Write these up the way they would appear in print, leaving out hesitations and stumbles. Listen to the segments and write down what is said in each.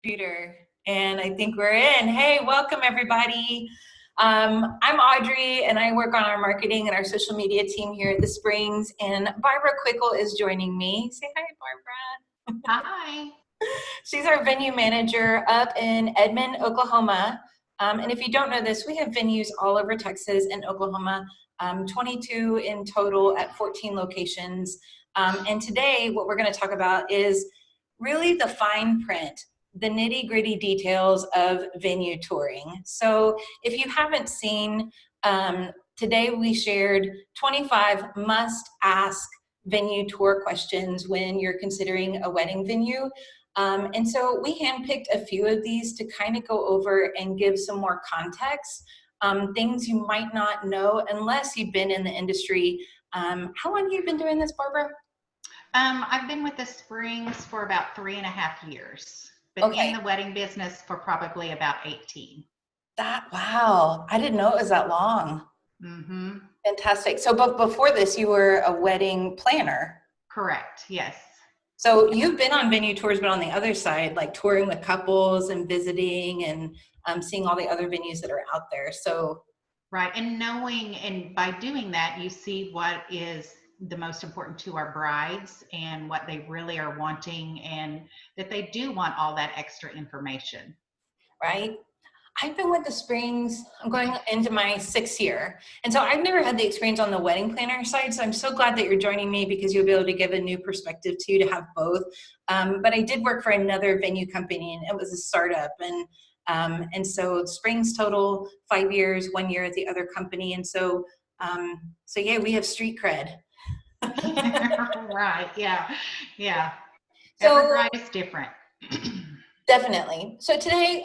Computer, and I think we're in. Hey, welcome everybody. I'm Audrey, and I work on our marketing and our social media team here at the Springs. And Barbara Quickle is joining me. Say hi, Barbara. Hi. She's our venue manager up in Edmond, Oklahoma. And if you don't know this, we have venues all over Texas and Oklahoma, 22 in total at 14 locations. And today, what we're going to talk about is really the fine print, the nitty-gritty details of venue touring. So if you haven't seen, today we shared 25 must-ask venue tour questions when you're considering a wedding venue. And so we handpicked a few of these to kind of go over and give some more context, things you might not know unless you've been in the industry. How long have you been doing this, Barbara? I've been with the Springs for about 3.5 years, but in the wedding business for probably about 18. Wow, I didn't know it was that long. Mm-hmm. Fantastic. So, but before this, you were a wedding planner. Correct, yes. So you've been on venue tours, but on the other side, like touring with couples and visiting and seeing all the other venues that are out there. So, right, and knowing, and by doing that, you see what is the most important to our brides and what they really are wanting, and that they do want all that extra information. Right. I've been with the Springs, I'm going into my 6th year. And so I've never had the experience on the wedding planner side. So I'm so glad that you're joining me because you'll be able to give a new perspective too, to have both. But I did work for another venue company and it was a startup. And so Springs total 5 years, 1 year at the other company. And so yeah, we have street cred. Right, yeah. So, every bride is different. Definitely. So today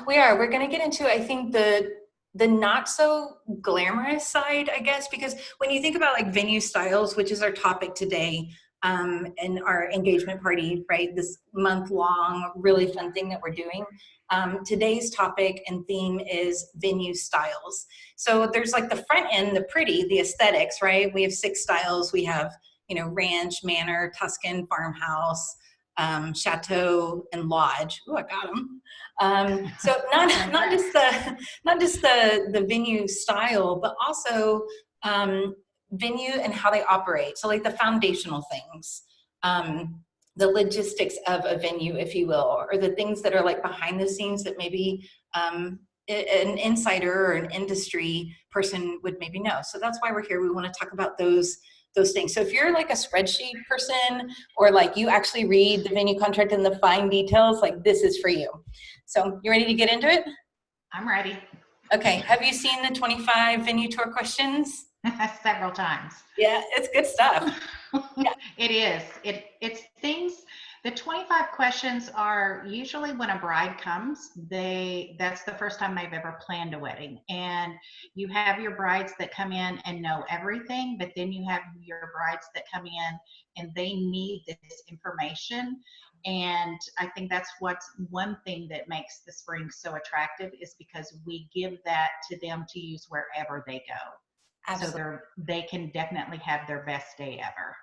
we're going to get into, I think, the not so glamorous side, I guess, because when you think about like venue styles, which is our topic today, and our engagement party, right, this month-long really fun thing that we're doing, today's topic and theme is venue styles. So there's like the front end, the pretty, the aesthetics, right? We have 6 styles. We have, ranch, manor, Tuscan, farmhouse, chateau, and lodge. Oh, I got them. So not just the venue style, but also venue and how they operate. So like the foundational things, the logistics of a venue, if you will, or the things that are like behind the scenes that maybe an insider or an industry person would maybe know. So that's why we're here. We want to talk about those things. So if you're like a spreadsheet person, or like you actually read the venue contract and the fine details, like this is for you. So you ready to get into it? I'm ready. Okay. Have you seen the 25 venue tour questions? Several times. Yeah, it's good stuff. Yeah. It is. It's things. The 25 questions are usually when a bride comes, that's the first time they've ever planned a wedding. And you have your brides that come in and know everything, but then you have your brides that come in and they need this information. And I think that's what's one thing that makes the Springs so attractive, is because we give that to them to use wherever they go. Absolutely. So they can definitely have their best day ever.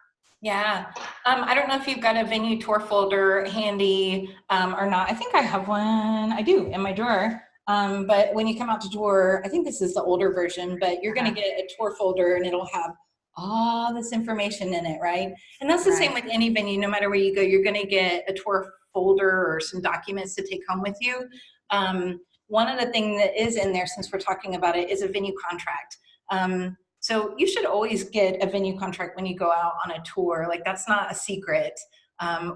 Yeah. I don't know if you've got a venue tour folder handy or not. I think I have one. I do, in my drawer. But when you come out to tour, I think this is the older version, but you're going to get a tour folder and it'll have all this information in it, right? And that's the same with any venue. No matter where you go, you're going to get a tour folder or some documents to take home with you. One of the things that is in there, since we're talking about it, is a venue contract. So you should always get a venue contract when you go out on a tour. Like, that's not a secret,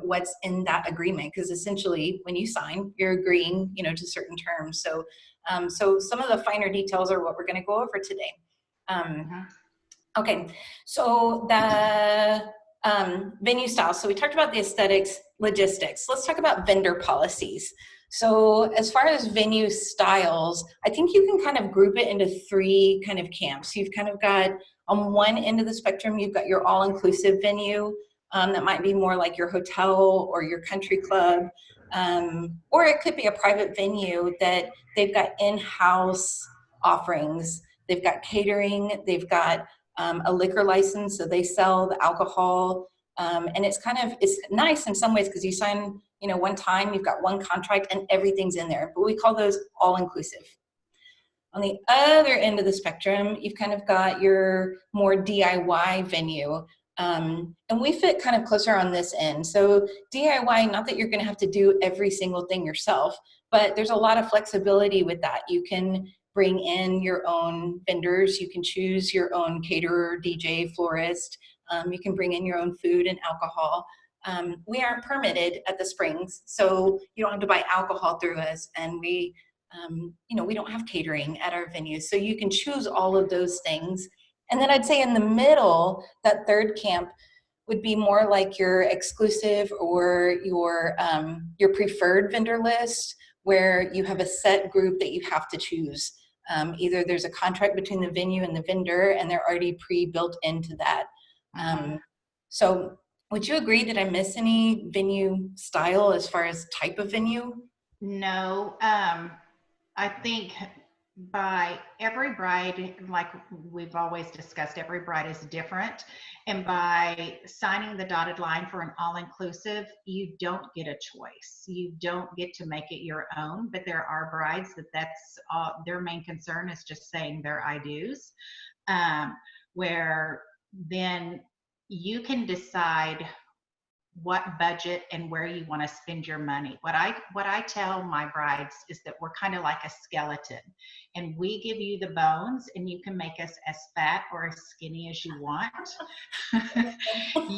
what's in that agreement, because essentially when you sign, you're agreeing, to certain terms. So some of the finer details are what we're going to go over today. Okay, so the venue style. So we talked about the aesthetics, logistics. Let's talk about vendor policies. So as far as venue styles, I think you can kind of group it into 3 kind of camps. You've kind of got, on one end of the spectrum, you've got your all-inclusive venue that might be more like your hotel or your country club, or it could be a private venue that they've got in-house offerings. They've got catering, they've got a liquor license, so they sell the alcohol, and it's nice in some ways because you sign one time, you've got one contract and everything's in there, but we call those all-inclusive. On the other end of the spectrum, you've kind of got your more DIY venue. And we fit kind of closer on this end. So DIY, not that you're going to have to do every single thing yourself, but there's a lot of flexibility with that. You can bring in your own vendors. You can choose your own caterer, DJ, florist. You can bring in your own food and alcohol. We aren't permitted at the Springs, so you don't have to buy alcohol through us, and we don't have catering at our venues, so you can choose all of those things. And then I'd say in the middle, that third camp would be more like your exclusive or your preferred vendor list, where you have a set group that you have to choose. Either there's a contract between the venue and the vendor, and they're already pre-built into that. So would you agree that I miss any venue style as far as type of venue? No, I think by every bride, like we've always discussed, every bride is different. And by signing the dotted line for an all-inclusive, you don't get a choice. You don't get to make it your own, but there are brides that's all, their main concern is just saying their I do's, where then you can decide what budget and where you want to spend your money. What I tell my brides is that we're kind of like a skeleton, and we give you the bones, and you can make us as fat or as skinny as you want.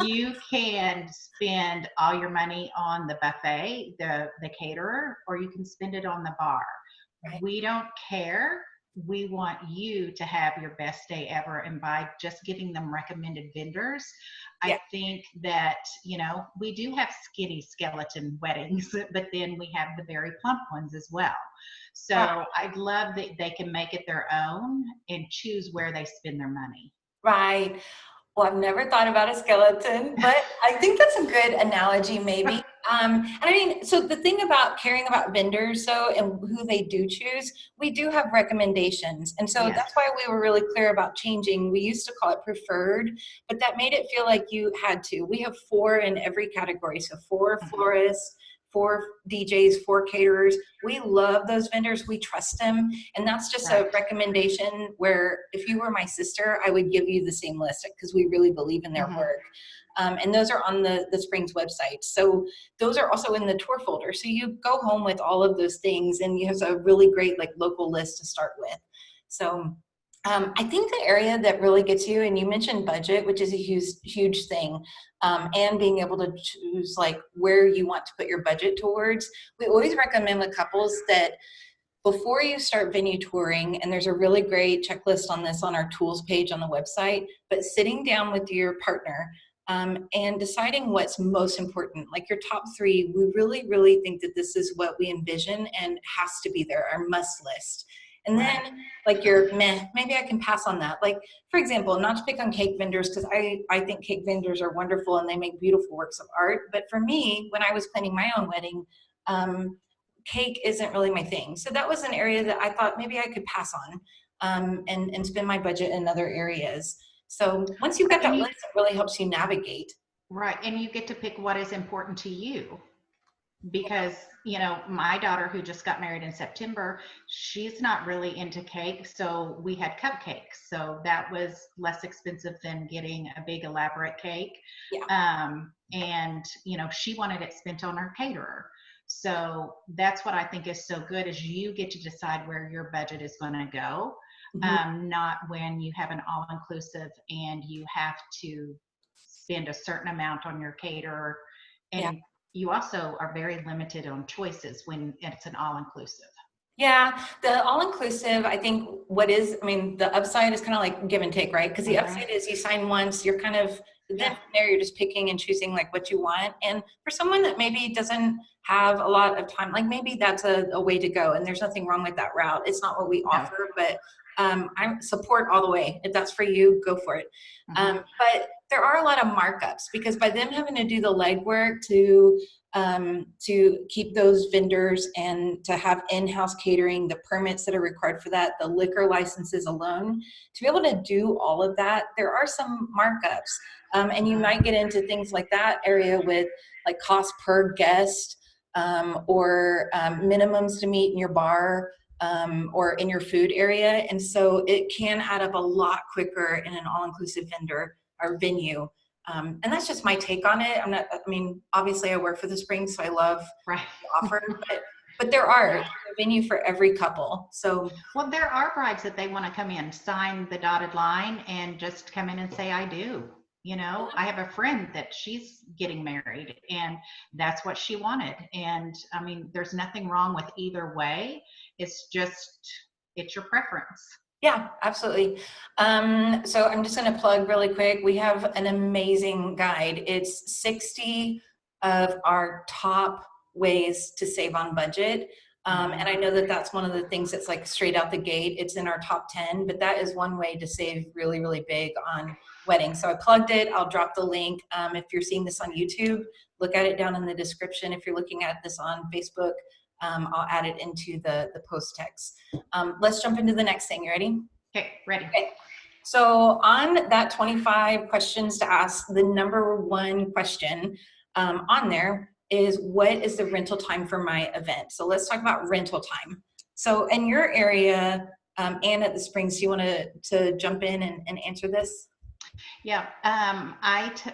You can spend all your money on the buffet, the caterer, or you can spend it on the bar. Right. We don't care. We want you to have your best day ever. And by just giving them recommended vendors, I think that, we do have skinny skeleton weddings, but then we have the very plump ones as well. So I'd love that they can make it their own and choose where they spend their money. Right. Well, I've never thought about a skeleton, but I think that's a good analogy, maybe. And I mean, so the thing about caring about vendors, and who they do choose, we do have recommendations. And so that's why we were really clear about changing. We used to call it preferred, but that made it feel like you had to. We have 4 in every category. So 4 florists, 4 DJs, 4 caterers. We love those vendors. We trust them. And that's just a recommendation where if you were my sister, I would give you the same list because we really believe in their work. And those are on the Springs website. So those are also in the tour folder. So you go home with all of those things, and you have a really great local list to start with. So I think the area that really gets you, and you mentioned budget, which is a huge thing, and being able to choose where you want to put your budget towards. We always recommend with couples that before you start venue touring, and there's a really great checklist on this on our tools page on the website, but sitting down with your partner and deciding what's most important, like your top 3, we really think that this is what we envision and has to be there, our must list. And then your maybe I can pass on that. For example, not to pick on cake vendors, because I think cake vendors are wonderful and they make beautiful works of art. But for me, when I was planning my own wedding, cake isn't really my thing. So that was an area that I thought maybe I could pass on and spend my budget in other areas. So once you've got that list, it really helps you navigate. Right. And you get to pick what is important to you. Because, my daughter who just got married in September, she's not really into cake. So we had cupcakes. So that was less expensive than getting a big elaborate cake. And, she wanted it spent on her caterer. So that's what I think is so good, is you get to decide where your budget is going to go. Not when you have an all-inclusive and you have to spend a certain amount on your caterer. And you also are very limited on choices when it's an all-inclusive. Yeah, the all-inclusive, I think the upside is kind of like give and take, right? Because the upside is you sign once, you're kind of, then from there you're just picking and choosing what you want. And for someone that maybe doesn't have a lot of time, maybe that's a way to go, and there's nothing wrong with that route. It's not what we offer, but I support all the way. If that's for you, go for it. But there are a lot of markups, because by them having to do the legwork to keep those vendors and to have in-house catering, the permits that are required for that, the liquor licenses alone, to be able to do all of that, there are some markups. And you might get into things like that area with cost per guest. or minimums to meet in your bar or in your food area. And so it can add up a lot quicker in an all-inclusive vendor or venue. And that's just my take on it. I mean, obviously I work for the Springs, so I love Right. the offer, but there are a venue for every couple. So, well, there are brides that they want to come in, sign the dotted line, and just come in and say, I do. You know, I have a friend that she's getting married and that's what she wanted. And I mean, there's nothing wrong with either way. It's your preference. yeah, absolutely. So I'm just going to plug really quick. We have an amazing guide. It's 60 of our top ways to save on budget. And I know that that's one of the things that's like straight out the gate. It's in our top 10, but that is one way to save really, really big on weddings. So I plugged it. I'll drop the link. If you're seeing this on YouTube, look at it down in the description. If you're looking at this on Facebook, I'll add it into the post text. Let's jump into the next thing. You ready? Okay, ready. Okay. So on that 25 questions to ask, the number one question on there is, what is the rental time for my event? So let's talk about rental time. So in your area, and at the Springs, do you want to jump in and answer this? Yeah,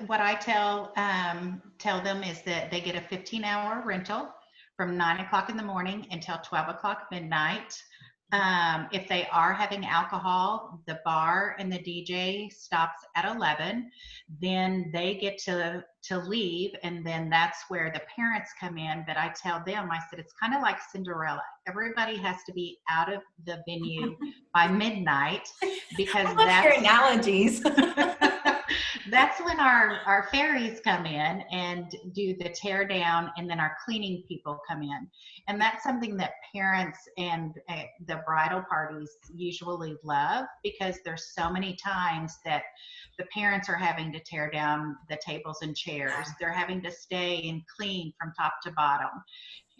what I tell them is that they get a 15-hour rental from 9 o'clock in the morning until 12 o'clock midnight. If they are having alcohol, the bar and the DJ stops at 11. Then they get to leave, and then that's where the parents come in. But I tell them, I said, it's kind of like Cinderella. Everybody has to be out of the venue by midnight because I love your analogies. that's when our fairies come in and do the tear down, and then our cleaning people come in. And that's something that parents and the bridal parties usually love, because there's so many times that the parents are having to tear down the tables and chairs. They're having to stay and clean from top to bottom.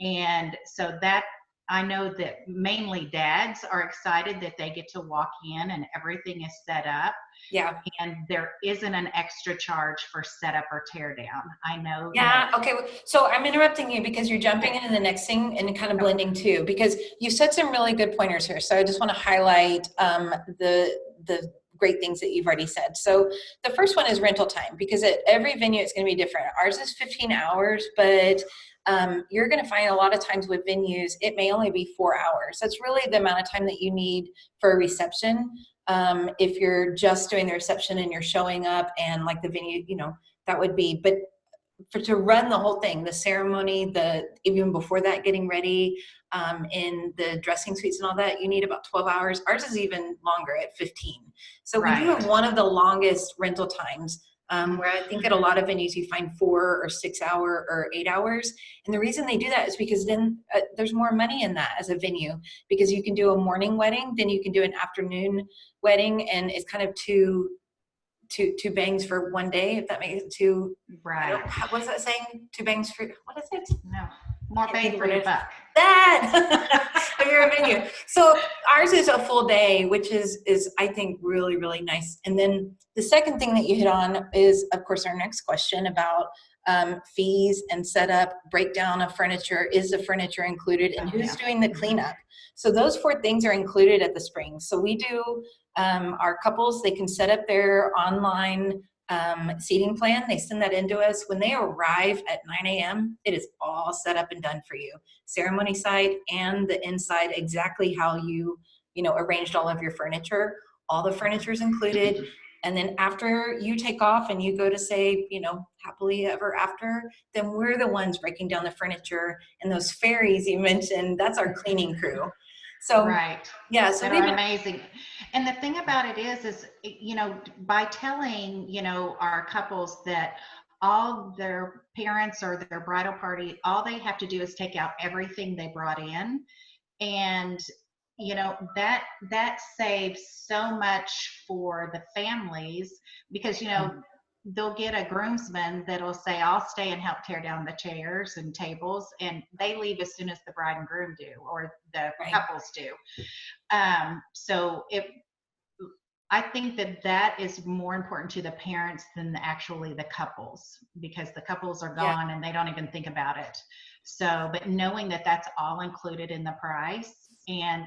And so that, I know that mainly dads are excited that they get to walk in and everything is set up. Yeah. And there isn't an extra charge for setup or tear down. I know. Yeah. Okay. So I'm interrupting you because you're jumping into the next thing and kind of blending too, because you said some really good pointers here. So I just want to highlight the great things that you've already said. So the first one is rental time, because at every venue it's going to be different. Ours is 15 hours, but you're going to find a lot of times with venues, it may only be 4 hours. That's really the amount of time that you need for a reception. If you're just doing the reception and you're showing up and like the venue, that would be, but to run the whole thing, the ceremony, even before that, getting ready, in the dressing suites and all that, you need about 12 hours. Ours is even longer at 15. So we do have one of the longest rental times, where I think at a lot of venues you find 4 or 6 hour or 8 hours. And the reason they do that is because then there's more money in that as a venue, because you can do a morning wedding, then you can do an afternoon wedding, and it's kind of two bangs for one day, if that makes it two. Right. What's that saying? Two bangs for, what is it? No, more bang for your buck. That if you're a venue. So ours is a full day, which is I think really, really nice. And then the second thing that you hit on is, of course, our next question about fees and setup, breakdown of furniture. Is the furniture included, and who's doing the cleanup? So those 4 things are included at the Springs. So we do, our couples, they can set up their online seating plan. They send that into us. When they arrive at 9 a.m., it is all set up and done for you. Ceremony side and the inside, exactly how you arranged all of your furniture. All the furniture is included. And then after you take off and you go to say, happily ever after, then we're the ones breaking down the furniture. And those fairies you mentioned, that's our cleaning crew. So, right. Yeah. So they're amazing. And the thing about it is, by telling, our couples that all their parents or their bridal party, all they have to do is take out everything they brought in. And that saves so much for the families, because they'll get a groomsman that'll say, I'll stay and help tear down the chairs and tables, and they leave as soon as the bride and groom do, or the couples do. So I think that is more important to the parents than actually the couples, because the couples are gone and they don't even think about it. So, but knowing that that's all included in the price. And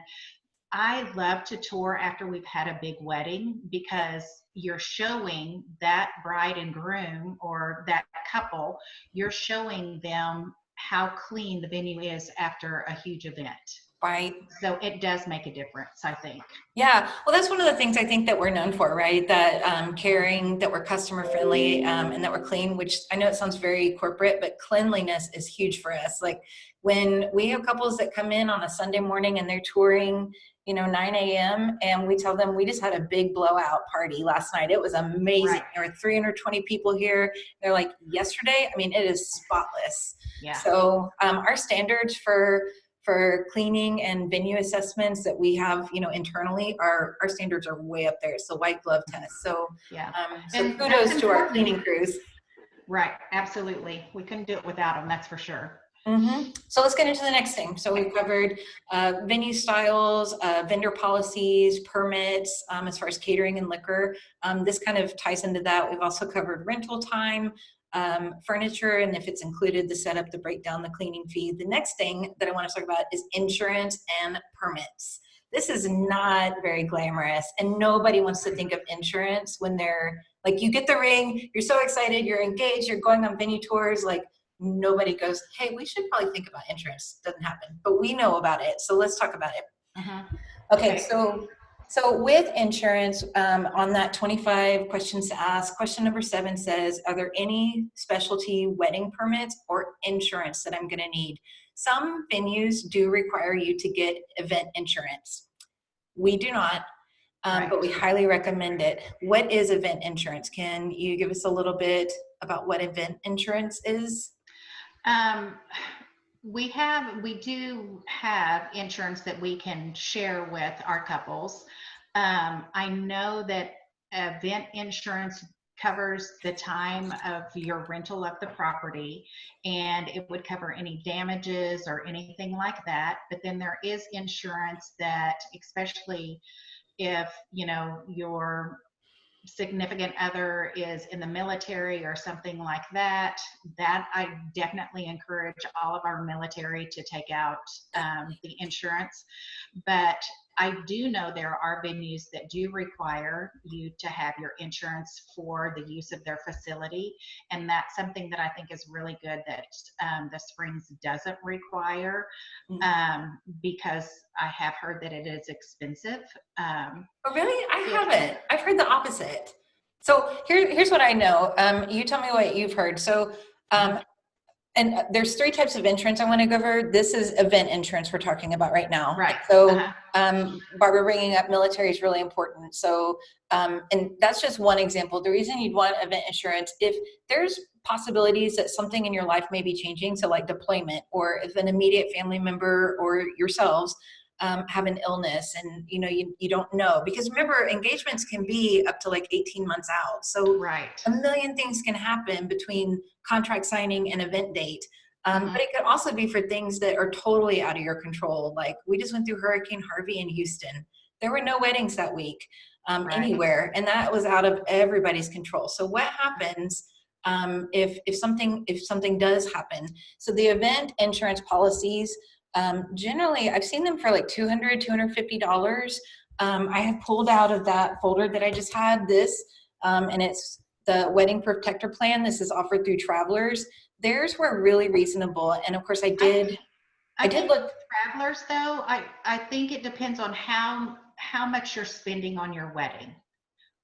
I love to tour after we've had a big wedding, because you're showing that bride and groom, or that couple, you're showing them how clean the venue is after a huge event. Right. So it does make a difference, I think. Yeah, well, that's one of the things I think that we're known for, right? That caring, that we're customer friendly, and that we're clean, which I know it sounds very corporate, but cleanliness is huge for us. Like when we have couples that come in on a Sunday morning and they're touring, 9 a.m. and we tell them we just had a big blowout party last night. It was amazing. Right. There were 320 people here. They're like, yesterday, I mean, it is spotless. Yeah. So our standards for cleaning and venue assessments that we have, internally, our standards are way up there. It's the white glove test. So, Yeah. so And kudos that's to our important. cleaning crews. Right. Absolutely. We couldn't do it without them. That's for sure. Mm-hmm. So let's get into the next thing. So we've covered venue styles, vendor policies, permits, as far as catering and liquor. This kind of ties into that. We've also covered rental time, furniture, and if it's included, the setup, the breakdown, the cleaning fee. The next thing that I want to talk about is insurance and permits. This is not very glamorous, and nobody wants to think of insurance when they're like, you get the ring, you're so excited, you're engaged, you're going on venue tours, like nobody goes, hey, we should probably think about insurance. Doesn't happen, but we know about it, so let's talk about it. Okay, so with insurance, on that 25 questions to ask, question number 7 says, are there any specialty wedding permits or insurance that I'm going to need? Some venues do require you to get event insurance. We do not, but we highly recommend it. What is event insurance? Can you give us a little bit about what event insurance is? We do have insurance that we can share with our couples. I know that event insurance covers the time of your rental of the property, and it would cover any damages or anything like that. But then there is insurance that, especially if your significant other is in the military or something like that, that I definitely encourage all of our military to take out the insurance. But I do know there are venues that do require you to have your insurance for the use of their facility. And that's something that I think is really good that the Springs doesn't require, because I have heard that it is expensive. Oh, really? I haven't. I've heard the opposite. So here's what I know. You tell me what you've heard. So, and there's 3 types of insurance I want to go over. This is event insurance we're talking about right now. Right. So, Barbara, bringing up military is really important. So, and that's just one example. The reason you'd want event insurance, if there's possibilities that something in your life may be changing, so like deployment, or if an immediate family member or yourselves have an illness, and you don't know, because remember, engagements can be up to like 18 months out, so a million things can happen between contract signing and event date. But it could also be for things that are totally out of your control. Like we just went through Hurricane Harvey in Houston. There were no weddings that week anywhere, and that was out of everybody's control. So what happens if something does happen? So the event insurance policies, generally I've seen them for like $200, $250. I have pulled out of that folder that I just had this, and it's the Wedding Protector Plan. This is offered through Travelers. Theirs were really reasonable, and of course I did look. Travelers, though, I think it depends on how much you're spending on your wedding.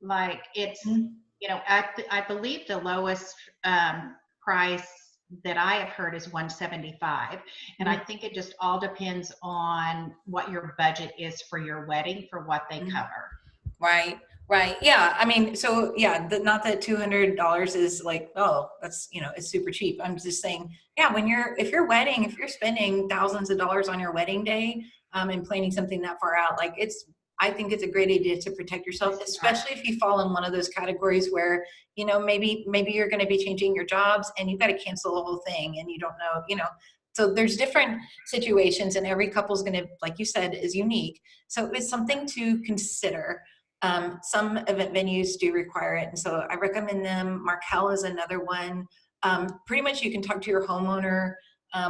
Like it's, I believe the lowest price that I have heard is $175, and I think it just all depends on what your budget is for your wedding, for what they cover. Right. Yeah. I mean, so yeah, not that $200 is like, oh, that's, it's super cheap. I'm just saying, yeah, if you're spending thousands of dollars on your wedding day, and planning something that far out, like I think it's a great idea to protect yourself, especially if you fall in one of those categories where, maybe you're going to be changing your jobs and you've got to cancel the whole thing and you don't know, so there's different situations, and every couple's going to, like you said, is unique. So it's something to consider. Some event venues do require it, and so I recommend them. Markel is another one. Pretty much you can talk to your homeowner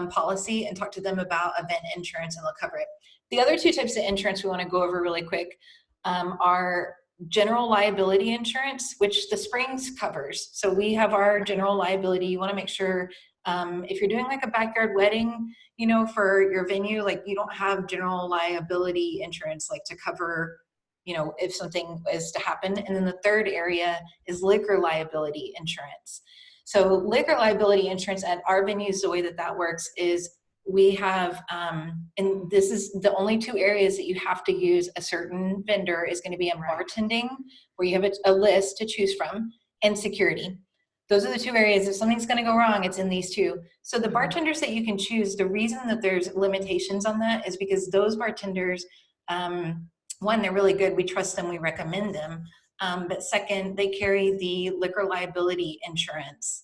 policy and talk to them about event insurance, and they'll cover it. The other two types of insurance we want to go over really quick are general liability insurance, which the Springs covers. So we have our general liability. You want to make sure if you're doing like a backyard wedding, you know, for your venue, like you don't have general liability insurance like to cover, you know, if something is to happen. And then the third area is liquor liability insurance. So liquor liability insurance at our venues, the way that that works is we have, and this is the only two areas that you have to use a certain vendor is going to be in bartending, where you have a list to choose from, and security. Those are the two areas. If something's going to go wrong, it's in these two. So the bartenders that you can choose, the reason that there's limitations on that is because those bartenders, one, they're really good. We trust them. We recommend them. But second, they carry the liquor liability insurance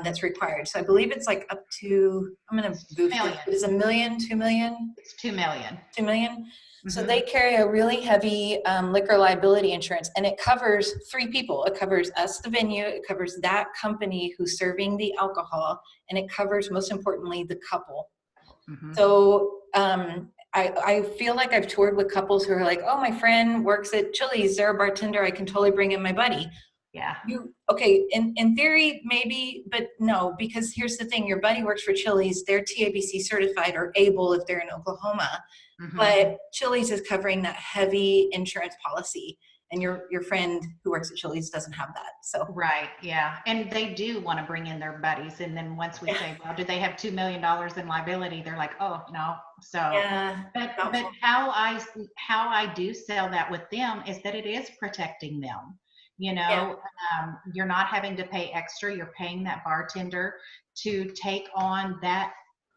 that's required. So I believe it's like up to, I'm going to goof it. Is $1 million, $2 million? It's 2 million. 2 million. So they carry a really heavy liquor liability insurance, and it covers 3 people. It covers us, the venue, it covers that company who's serving the alcohol, and it covers, most importantly, the couple. So I feel like I've toured with couples who are like, oh, my friend works at Chili's, they're a bartender, I can totally bring in my buddy. Yeah. Okay, in theory, maybe, but no, because here's the thing, your buddy works for Chili's, they're TABC certified or able if they're in Oklahoma, but Chili's is covering that heavy insurance policy, and your friend who works at Chili's doesn't have that. So right, yeah, and they do want to bring in their buddies, and then once we say, well, do they have $2 million in liability? They're like, oh no. So but how I do sell that with them is that it is protecting them. You know, you're not having to pay extra. You're paying that bartender to take on that,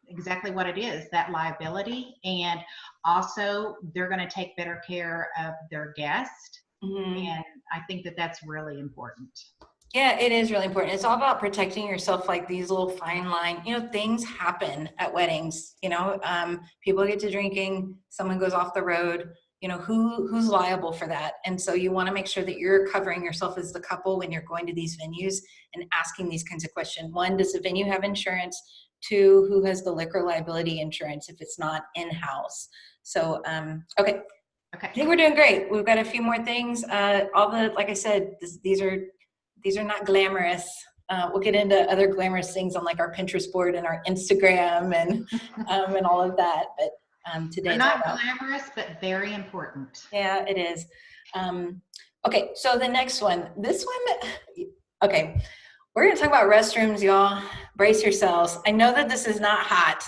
exactly what it is, that liability. And also they're going to take better care of their guest. And I think that that's really important. Yeah, it is really important. It's all about protecting yourself, like these little fine line, you know, things happen at weddings, you know, people get to drinking, someone goes off the road, you know, who's liable for that? And so you want to make sure that you're covering yourself as the couple when you're going to these venues and asking these kinds of questions. 1, does the venue have insurance? 2, who has the liquor liability insurance if it's not in-house? So, okay. I think we're doing great. We've got a few more things. Like I said, these are not glamorous. We'll get into other glamorous things on like our Pinterest board and our Instagram and all of that. But today they're not glamorous, but very important. Yeah, it is. Okay, so the next one, okay, we're going to talk about restrooms, y'all. Brace yourselves. I know that this is not hot,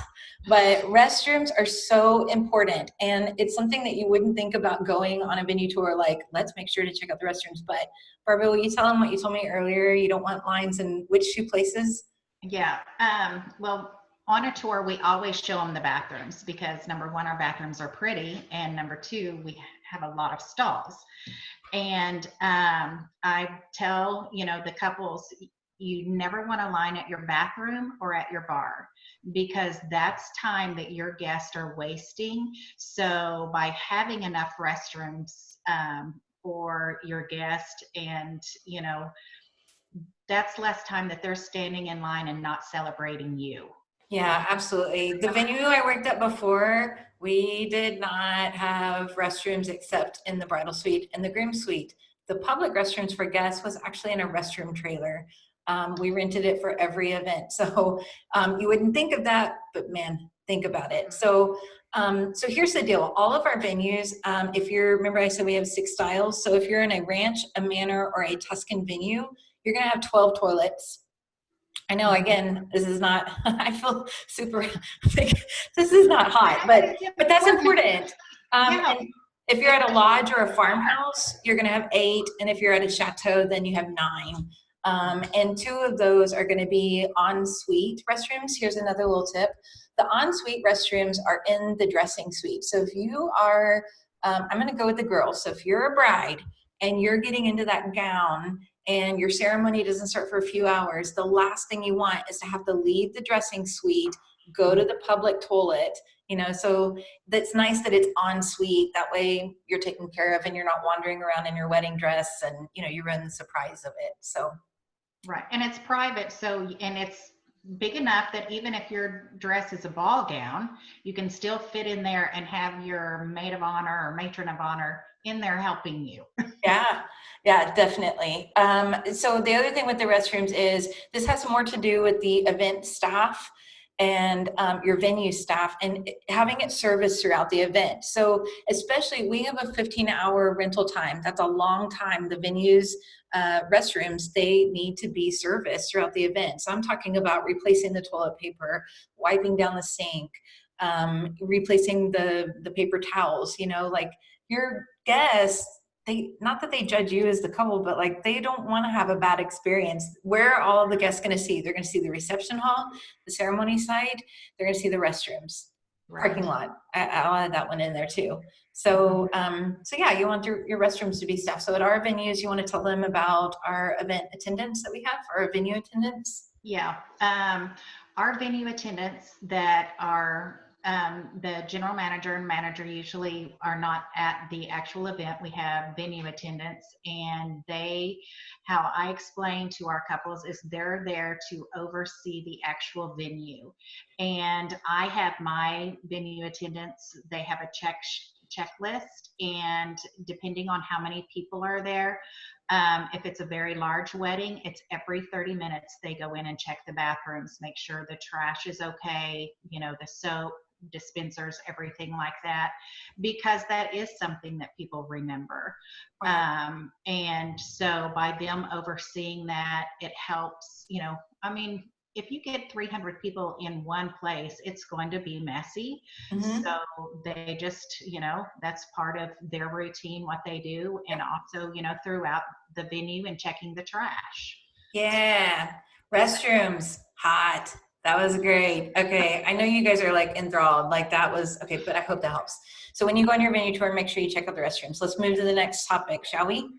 but restrooms are so important, and it's something that you wouldn't think about going on a venue tour, like, let's make sure to check out the restrooms. But Barbara, will you tell them what you told me earlier? You don't want lines in which 2 places? Yeah, well, on a tour, we always show them the bathrooms because number 1, our bathrooms are pretty, and number 2, we have a lot of stalls. And I tell, you know, the couples, you never want to line at your bathroom or at your bar, because that's time that your guests are wasting. So by having enough restrooms for your guest, and, you know, that's less time that they're standing in line and not celebrating you. Yeah, absolutely. The venue I worked at before, we did not have restrooms except in the bridal suite and the groom suite. The public restrooms for guests was actually in a restroom trailer. We rented it for every event. So you wouldn't think of that, but man, think about it. So here's the deal. All of our venues, if you're, remember I said we have 6 styles. So if you're in a ranch, a manor, or a Tuscan venue, you're going to have 12 toilets. I know, again, this is not, I feel super, this is not hot, but that's important. And if you're at a lodge or a farmhouse, you're going to have 8. And if you're at a chateau, then you have 9. And 2 of those are going to be ensuite restrooms. Here's another little tip. The ensuite restrooms are in the dressing suite. So if you are, I'm going to go with the girls. So if you're a bride and you're getting into that gown and your ceremony doesn't start for a few hours, the last thing you want is to have to leave the dressing suite, go to the public toilet, you know, so that's nice that it's en suite. That way you're taken care of and you're not wandering around in your wedding dress and, you know, you ruin the surprise of it. So. Right. And it's private. So, and it's big enough that even if your dress is a ball gown, you can still fit in there and have your maid of honor or matron of honor in there helping you. Yeah, yeah, definitely. So the other thing with the restrooms is this has more to do with the event staff and your venue staff and having it serviced throughout the event. So especially we have a 15-hour rental time. That's a long time. The venues restrooms, they need to be serviced throughout the event. So I'm talking about replacing the toilet paper, wiping down the sink, replacing the paper towels, you know, like your guests, they, not that they judge you as the couple, but like they don't want to have a bad experience. Where are all of the guests going to see? They're going to see the reception hall, the ceremony side, they're going to see the restrooms, Right. parking lot. I'll add that one in there too. So, so yeah, you want your restrooms to be staffed. So at our venues, you want to tell them about our event attendants that we have, our venue attendants. Yeah. Our venue attendants that are the general manager and manager usually are not at the actual event. We have venue attendants, and they, how I explain to our couples is they're there to oversee the actual venue. And I have my venue attendants, they have a checklist, and depending on how many people are there, if it's a very large wedding, it's every 30 minutes they go in and check the bathrooms, make sure the trash is okay, you know, the soap dispensers, everything like that, because that is something that people remember. And so by them overseeing that, it helps, you know, I mean, if you get 300 people in one place, it's going to be messy. So they just, you know, that's part of their routine, what they do. And also, you know, throughout the venue and checking the trash. Yeah, restrooms, hot. That was great. Okay, I know you guys are like enthralled. Like that was okay, but I hope that helps. So when you go on your venue tour, make sure you check out the restrooms. Let's move to the next topic, shall we?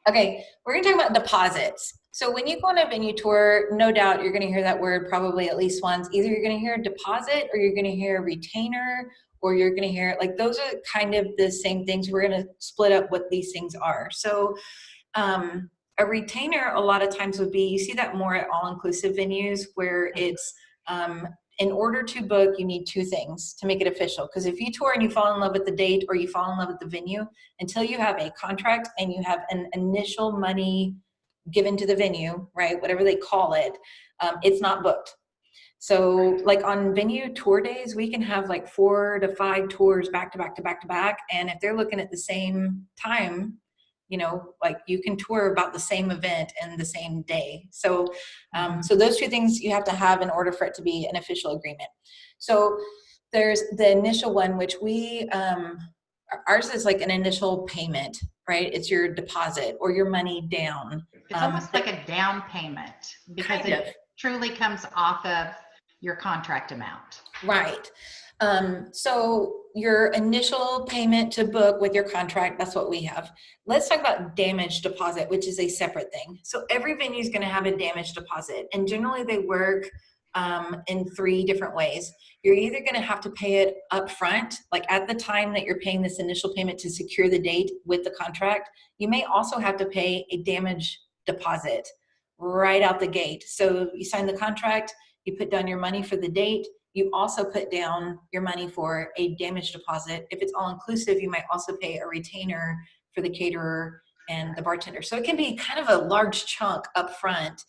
Okay, we're gonna talk about deposits. So when you go on a venue tour, no doubt you're gonna hear that word probably at least once. Either you're gonna hear deposit or you're gonna hear retainer or you're gonna hear, like those are kind of the same things. We're gonna split up what these things are. So a retainer a lot of times would be, you see that more at all-inclusive venues where it's in order to book, you need two things to make it official. Because if you tour and you fall in love with the date or you fall in love with the venue, until you have a contract and you have an initial money given to the venue, right, whatever they call it, it's not booked. So like on venue tour days, we can have like 4 to 5 tours back to back to back to back. And if they're looking at the same time, you know, like you can tour about the same event in the same day. So, so those two things you have to have in order for it to be an official agreement. So there's the initial one, which we, ours is like an initial payment, right? It's your deposit or your money down. It's almost like a down payment because it truly comes off of your contract amount. Right. So your initial payment to book with your contract, that's what we have. Let's talk about damage deposit, which is a separate thing. So every venue is going to have a damage deposit, and generally they work in 3 different ways. You're either going to have to pay it up front, like at the time that you're paying this initial payment to secure the date with the contract. You may also have to pay a damage deposit right out the gate. So you sign the contract, you put down your money for the date, you also put down your money for a damage deposit. If it's all inclusive, you might also pay a retainer for the caterer and the bartender. So it can be kind of a large chunk up front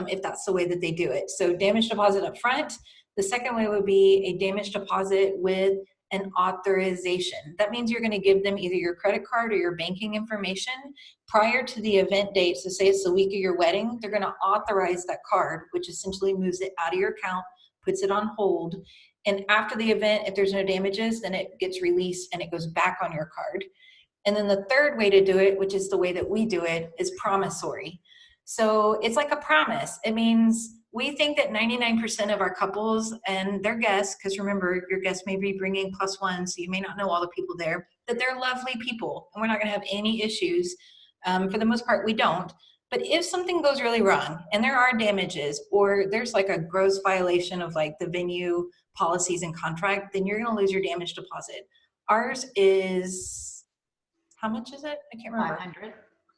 if that's the way that they do it. So damage deposit up front. The second way would be a damage deposit with an authorization. That means you're going to give them either your credit card or your banking information prior to the event date. So say it's the week of your wedding, they're going to authorize that card, which essentially moves it out of your account, puts it on hold. And after the event, if there's no damages, then it gets released and it goes back on your card. And then the third way to do it, which is the way that we do it, is promissory. So it's like a promise. It means we think that 99% of our couples and their guests, because remember, your guests may be bringing +1, so you may not know all the people there, that they're lovely people and we're not going to have any issues. For the most part, we don't. But if something goes really wrong and there are damages or there's like a gross violation of like the venue policies and contract, then you're going to lose your damage deposit. Ours is, how much is it? I can't remember. 500.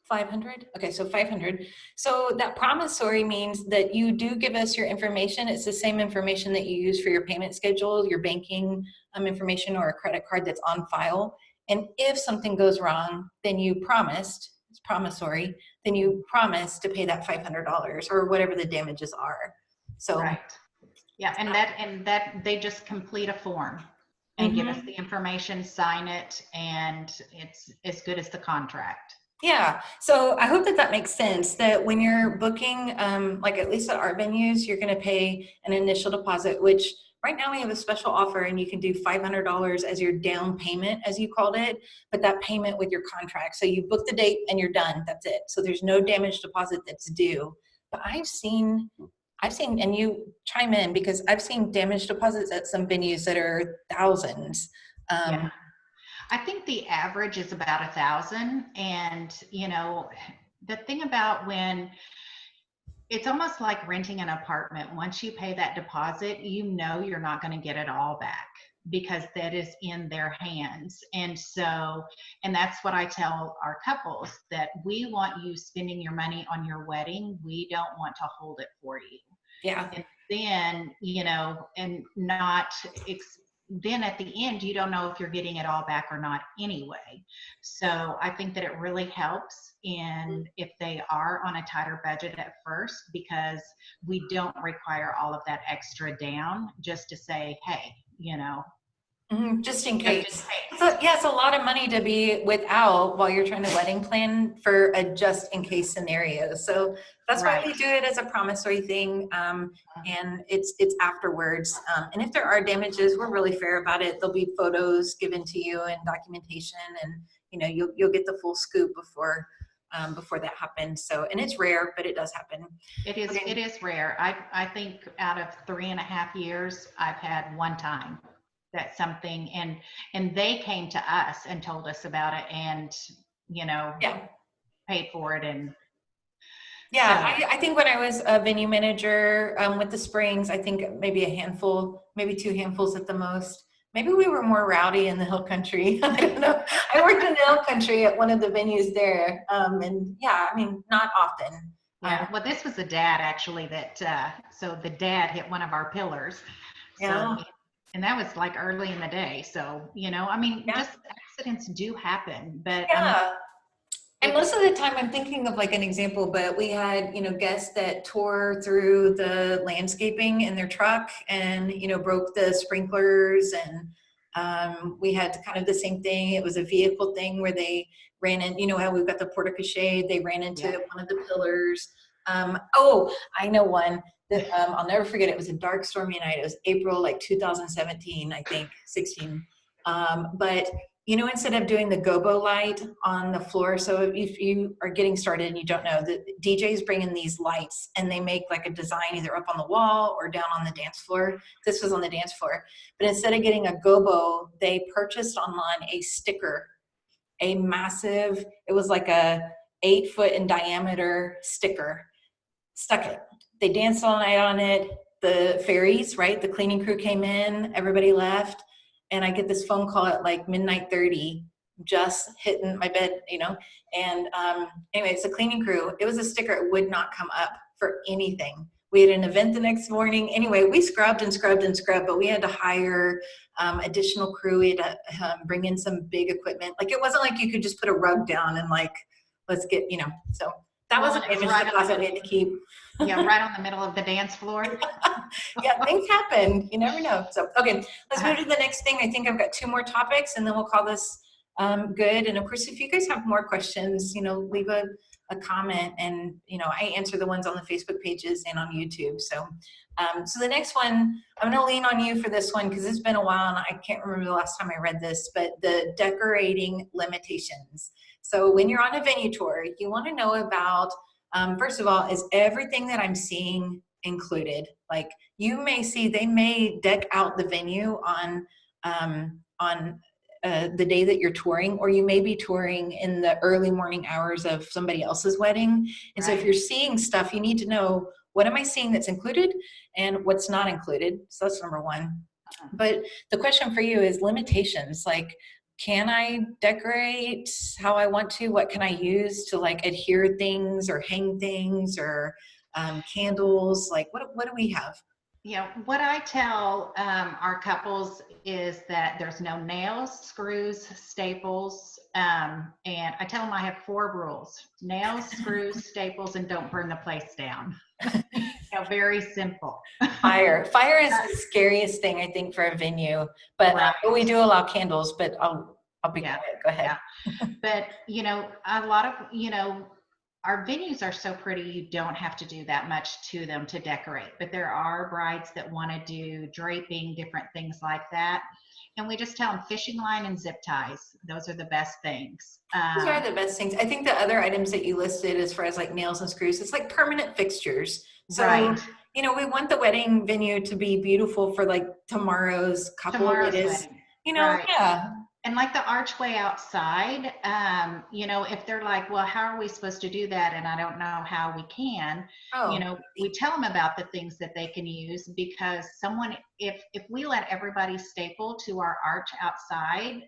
500. Okay, so 500. So that promissory means that you do give us your information. It's the same information that you use for your payment schedule, your banking information, or a credit card that's on file. And if something goes wrong, then you promised, it's promissory, then you promise to pay that $500 or whatever the damages are. So, Right. Yeah, and that they just complete a form and give us mhm. the information, sign it, and it's as good as the contract. Yeah, so I hope that that makes sense, that when you're booking, like at least at our venues, you're going to pay an initial deposit, which right now we have a special offer and you can do $500 as your down payment, as you called it, but that payment with your contract. So you book the date and you're done. That's it. So there's no damage deposit that's due. But I've seen, and you chime in because I've seen damage deposits at some venues that are thousands. Yeah. I think the average is about 1,000. And, the thing about when it's almost like renting an apartment, once you pay that deposit, you're not going to get it all back because that is in their hands. And that's what I tell our couples, that we want you spending your money on your wedding. We don't want to hold it for you. Yeah. And then, and not then at the end, you don't know if you're getting it all back or not anyway. So I think that it really helps if they are on a tighter budget at first, because we don't require all of that extra down just to say, hey, Just in just in case. case. So, yeah, it's a lot of money to be without while you're trying to wedding plan for a just in case scenario. So that's why we Right. do it as a promissory thing. And it's afterwards. And if there are damages, we're really fair about it. There'll be photos given to you and documentation, and you'll get the full scoop before that happens. So, and it's rare, but it does happen. Okay. It is rare. I think out of 3.5 years, I've had one time that something, and they came to us and told us about it, and Yeah. paid for it. And Yeah, so I think when I was a venue manager with the Springs, I think maybe a handful, maybe two handfuls at the most. Maybe we were more rowdy in the Hill Country. I don't know. I worked in the Hill Country at one of the venues there, and yeah, I mean, not often. yeah, well, this was the dad actually so the dad hit one of our pillars. So, Yeah, and that was like early in the day. So, I mean, yeah, just accidents do happen, but I mean, yeah. And it's most of the time, I'm thinking of like an example, but we had, guests that tore through the landscaping in their truck and, broke the sprinklers. And we had kind of the same thing. It was a vehicle thing where they ran in, how we've got the porte cochere, they ran into yeah, one of the pillars. Oh, I know one that I'll never forget. It was a dark, stormy night. It was April, like 2017, I think, 16. But instead of doing the gobo light on the floor, so if you are getting started and you don't know, the DJs bring in these lights and they make like a design either up on the wall or down on the dance floor. This was on the dance floor. But instead of getting a gobo, they purchased online a sticker, a massive, it was like a 8 foot in diameter sticker, stuck it. They danced all night on it. The fairies, right? The cleaning crew came in, everybody left, and I get this phone call at like midnight 30, just hitting my bed, and anyway, it's a cleaning crew. It was a sticker. It would not come up for anything. We had an event the next morning. Anyway, we scrubbed and scrubbed and scrubbed, but we had to hire additional crew. We had to bring in some big equipment. Like, it wasn't like you could just put a rug down and like, let's get, so that was well, a and it was damage right deposit we had to keep. yeah, right on the middle of the dance floor. Yeah, things happen. You never know. So, okay, let's Uh, move to the next thing. I think I've got two more topics and then we'll call this good. And of course, if you guys have more questions, leave a comment, and, I answer the ones on the Facebook pages and on YouTube. So, so the next one, I'm going to lean on you for this one because it's been a while and I can't remember the last time I read this, but the decorating limitations. So when you're on a venue tour, you want to know about, first of all, is everything that I'm seeing included? Like, you may see, they may deck out the venue on the day that you're touring, or you may be touring in the early morning hours of somebody else's wedding. And so if right. you're seeing stuff, you need to know, what am I seeing that's included and what's not included? So that's number one. But the question for you is limitations. Like, can I decorate how I want to? What can I use to like adhere things or hang things or candles? Like what do we have? What I tell our couples is that there's no nails, screws, staples, and I tell them I have 4 rules: nails, screws, staples, and don't burn the place down. Very simple. Fire is the scariest thing I think for a venue, but Right. we do allow candles, but I'll be Yeah. quiet. Go ahead. Yeah. But, a lot of, our venues are so pretty, you don't have to do that much to them to decorate. But there are brides that want to do draping, different things like that. And we just tell them fishing line and zip ties. Those are the best things. Those are the best things. I think the other items that you listed as far as like nails and screws, it's like permanent fixtures. So, right. We want the wedding venue to be beautiful for like tomorrow's couple. Tomorrow's it is, wedding. Right. yeah. And like the archway outside, if they're like, well, how are we supposed to do that? And I don't know how we can, we tell them about the things that they can use, because if we let everybody staple to our arch outside,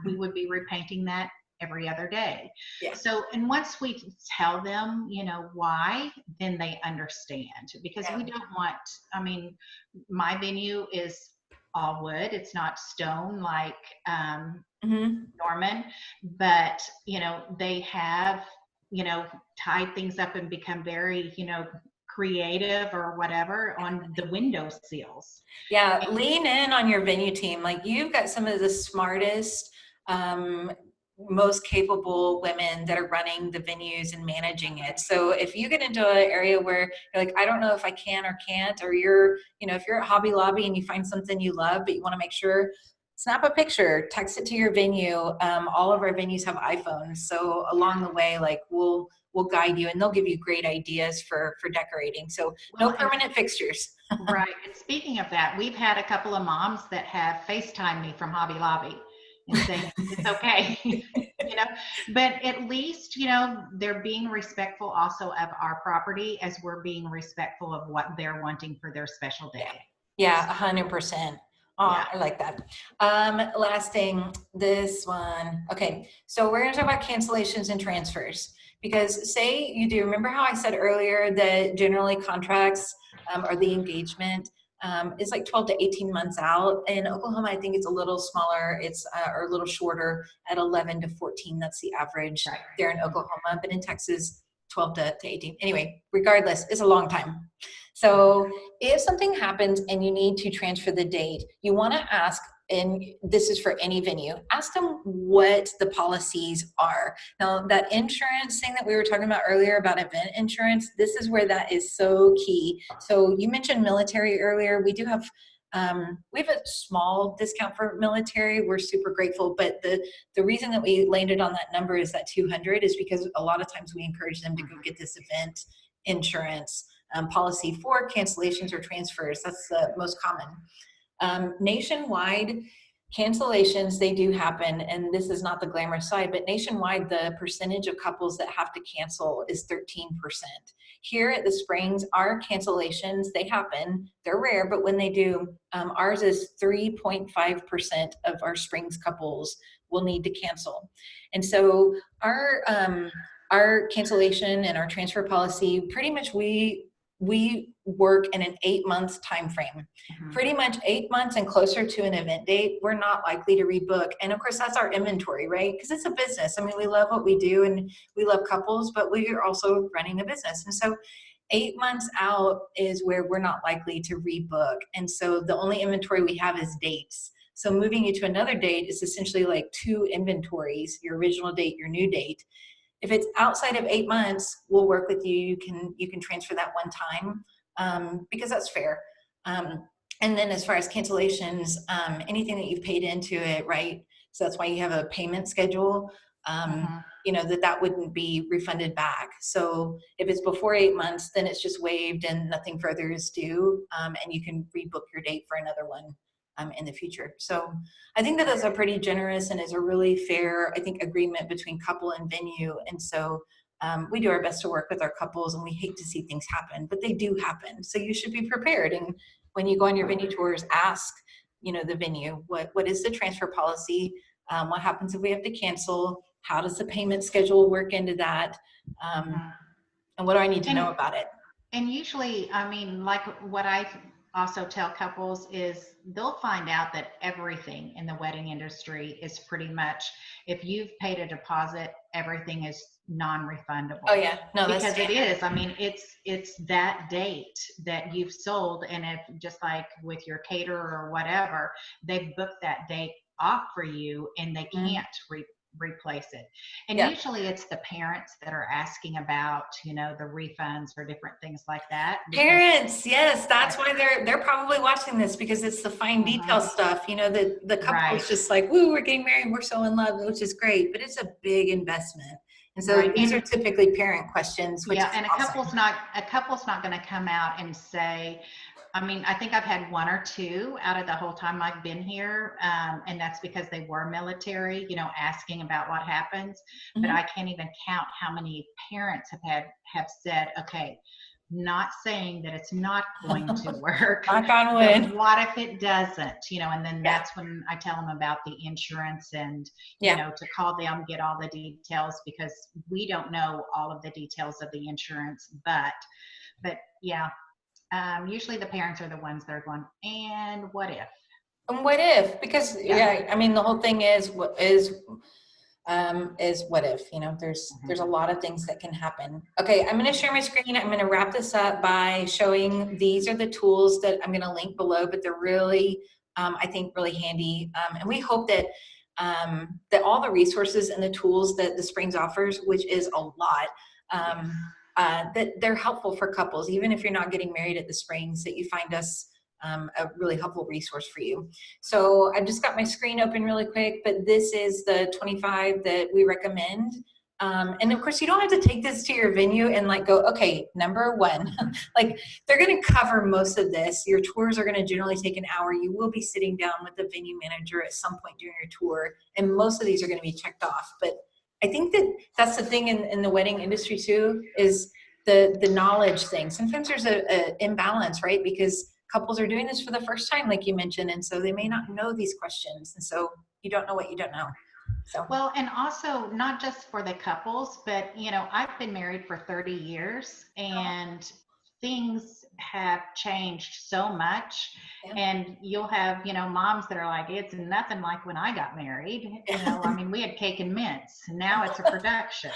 we would be repainting that every other day. Yeah. So, and once we tell them, why, then they understand, because we don't want, my venue is all wood. It's not stone like Norman, but they have tied things up and become very creative or whatever on the window seals. Yeah, lean in on your venue team. Like you've got some of the smartest, most capable women that are running the venues and managing it. So if you get into an area where you're like, I don't know if I can or can't, or if you're at Hobby Lobby and you find something you love, but you want to make sure, snap a picture, text it to your venue. All of our venues have iPhones. So along the way, like we'll guide you, and they'll give you great ideas for decorating. So no permanent fixtures. Right. And speaking of that, we've had a couple of moms that have FaceTimed me from Hobby Lobby and saying it's okay, but at least, they're being respectful also of our property, as we're being respectful of what they're wanting for their special day. Yeah, 100%. Oh, yeah. I like that. Last thing, this one. Okay, so we're going to talk about cancellations and transfers, because say you do, remember how I said earlier that generally contracts or the engagement is like 12 to 18 months out. In Oklahoma, I think it's a little smaller. It's or a little shorter at 11 to 14. That's the average there in Oklahoma. But in Texas, 12 to 18. Anyway, regardless, it's a long time. So if something happens and you need to transfer the date, you want to ask, and this is for any venue, ask them what the policies are. Now, that insurance thing that we were talking about earlier about event insurance, this is where that is so key. So you mentioned military earlier. We do have we have a small discount for military. We're super grateful, but the reason that we landed on that number is that 200 is because a lot of times we encourage them to go get this event insurance policy for cancellations or transfers. That's the most common. Nationwide, cancellations, they do happen, and this is not the glamorous side, but nationwide, the percentage of couples that have to cancel is 13%. Here at the Springs, our cancellations, they happen. They're rare, but when they do, ours is 3.5% of our Springs couples will need to cancel. And so our cancellation and our transfer policy, pretty much we work in an 8-month time frame. Mm-hmm. Pretty much 8 months and closer to an event date, we're not likely to rebook. And of course, that's our inventory, right? Because it's a business. I mean, we love what we do and we love couples, but we are also running a business. And so 8 months out is where we're not likely to rebook. And so the only inventory we have is dates. So moving you to another date is essentially like 2 inventories, your original date, your new date. If it's outside of 8 months, we'll work with you. You can transfer that one time because that's fair. And then as far as cancellations, anything that you've paid into it, right? So that's why you have a payment schedule, that wouldn't be refunded back. So if it's before 8 months, then it's just waived and nothing further is due. And you can rebook your date for another one in the future. So I think that's a pretty generous and is a really fair, I think, agreement between couple and venue. And so we do our best to work with our couples, and we hate to see things happen, but they do happen. So you should be prepared. And when you go on your venue tours, ask, the venue, what is the transfer policy? What happens if we have to cancel? How does the payment schedule work into that? Mhm. And what do I need to know And about it? And usually, I mean, like what I also tell couples is they'll find out that everything in the wedding industry is pretty much, if you've paid a deposit, everything is Oh non-refundable. yeah, no, that's Because it standard. is, I mean, it's that date that you've sold, and if just like with your caterer or whatever, they've booked that date off for you and they Mhm. can't replace it. And Yeah. usually it's the parents that are asking about, the refunds or different things like that because Parents, yes, uh, that's why they're probably watching this, because it's the fine detail mhm, stuff. The couple is right, just like, woo, we're getting married, we're so in love, which is great, but it's a big investment. And so right. these are typically parent questions, which Yeah, is and awesome. a couple's not going to come out and say, I mean, I think I've had one or two out of the whole time I've been here, and that's because they were military, asking about what happens. But Mhm. I can't even count how many parents have said, okay, not saying that it's not going to work, Knock on but wood. what if it doesn't? And then Yeah, that's when I tell them about the insurance and yeah, to call them, get all the details, because we don't know all of the details of the insurance. But yeah, usually the parents are the ones that are going, and what if? and what if? Because Yeah. yeah, I mean, the whole thing is what if, there's a Mhm. lot of things that can happen. Okay, I'm going to share my screen. I'm going to wrap this up by showing these are the tools that I'm going to link below, but they're really, I think, really handy. And we hope that all the resources and the tools that the Springs offers, which is a lot, Yes. that they're helpful for couples. Even if you're not getting married at the Springs, that you find us a really helpful resource for you. So I've just got my screen open really quick, but this is the 25 that we recommend. And of course, you don't have to take this to your venue and like go, okay, number one, like they're going to cover most of this. Your tours are going to generally take an hour. You will be sitting down with the venue manager at some point during your tour, and most of these are going to be checked off. But I think that that's the thing in the wedding industry too, is the knowledge thing. Sometimes there's a imbalance, right? Because couples are doing this for the first time, like you mentioned, and so they may not know these questions, and so you don't know what you don't know. So Well, and also not just for the couples, but I've been married for 30 years and things have changed so much. yeah, And you'll have, moms that are like, it's nothing like when I got married. I mean, we had cake and mints. Now it's a production,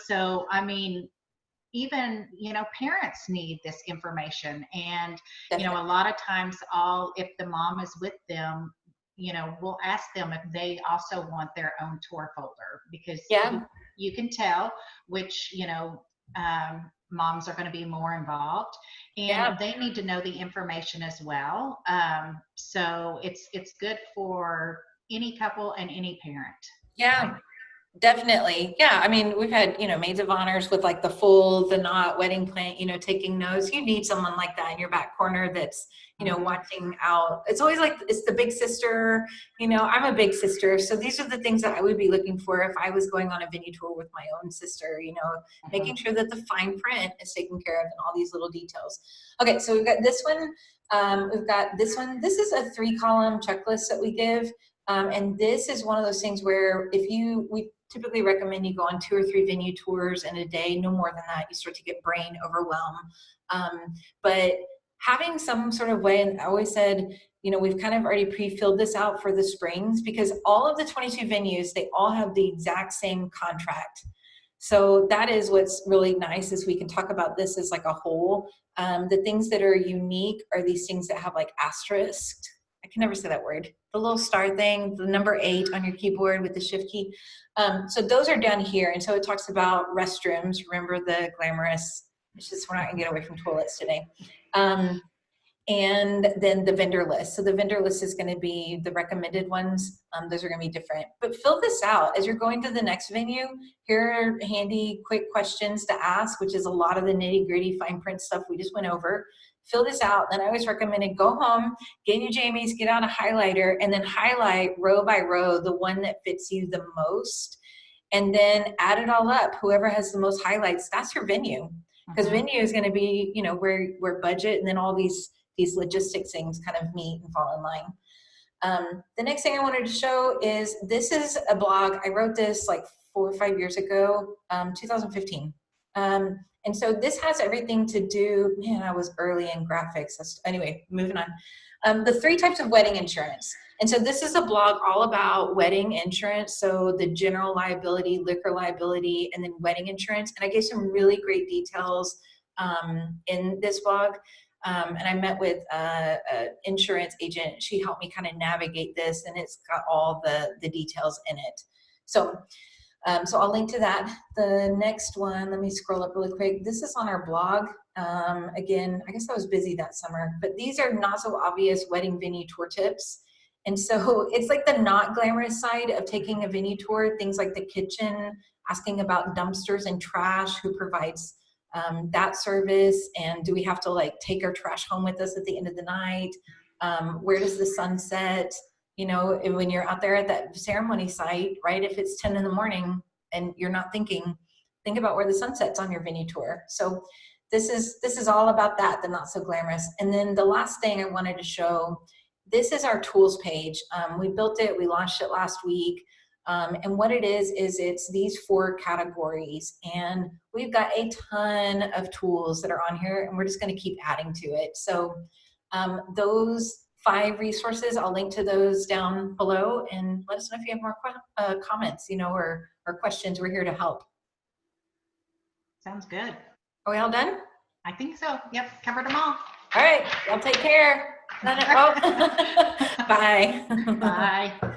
so I mean, even parents need this information. And a definitely. lot of times, all if the mom is with them, we'll ask them if they also want their own tour folder, because you Yeah, you can tell which moms are going to be more involved, and yeah, they need to know the information as well. So it's good for any couple and any parent, I yeah. think. Definitely. Yeah. I mean, we've had, maids of honors with like the not wedding plan, taking notes. You need someone like that in your back corner that's, Hmm. watching out. It's always like, it's the big sister, I'm a big sister. So these are the things that I would be looking for if I was going on a venue tour with my own sister, making Hmm. sure that the fine print is taken care of and all these little details. Okay. So we've got this one. We've got this one. This is a 3-column checklist that we give. And this is one of those things where we typically recommend you go on 2 or 3 venue tours in a day, no more than that. You start to get brain overwhelm. But having some sort of way, and I always said, we've kind of already pre-filled this out for the Springs, because all of the 22 venues, they all have the exact same contract. So that is what's really nice, is we can talk about this as like a whole. The things that are unique are these things that have like asterisks. I can never say that word. The little star thing, the number 8 on your keyboard with the shift key. So those are down here. And so it talks about restrooms. Remember the glamorous, it's just, we're not gonna get away from toilets today. And then the vendor list. So the vendor list is going to be the recommended ones. Those are going to be different. But fill this out as you're going to the next venue. Here are handy, quick questions to ask, which is a lot of the nitty gritty fine print stuff we just went over. Fill this out. Then I always recommend go home, get your jammies, get out a highlighter, and then highlight row by row the one that fits you the most. And then add it all up. Whoever has the most highlights, that's your venue. Because Hmm. venue is going to be, where budget and then all these logistics things kind of meet and fall in line. The next thing I wanted to show is, this is a blog. I wrote this like 4 or 5 years ago, 2015. And so this has everything to do, man, I was early in graphics. Anyway, moving on. The 3 types of wedding insurance. And so this is a blog all about wedding insurance. So the general liability, liquor liability, and then wedding insurance. And I gave some really great details in this blog. And I met with an insurance agent. She helped me kind of navigate this, and it's got all the details in it. So I'll link to that. The next one, let me scroll up really quick. This is on our blog. Again, I guess I was busy that summer, but these are not so obvious wedding venue tour tips. And so it's like the not glamorous side of taking a venue tour, things like the kitchen, asking about dumpsters and trash, who provides that service, and do we have to like take our trash home with us at the end of the night? Where does the sun set? You know, when you're out there at that ceremony site, right? If it's 10 in the morning and you're not thinking, think about where the sun sets on your venue tour. So this is all about that, the not so glamorous. And then the last thing I wanted to show, this is our tools page. We built it, we launched it last week. And what it is it's these 4 categories, and we've got a ton of tools that are on here, and we're just going to keep adding to it. So those 5 resources, I'll link to those down below, and let us know if you have more comments, you know, or questions. We're here to help. Sounds good. Are we all done? I think so. Yep, covered them all. All right, y'all take care. Oh. Bye. Bye.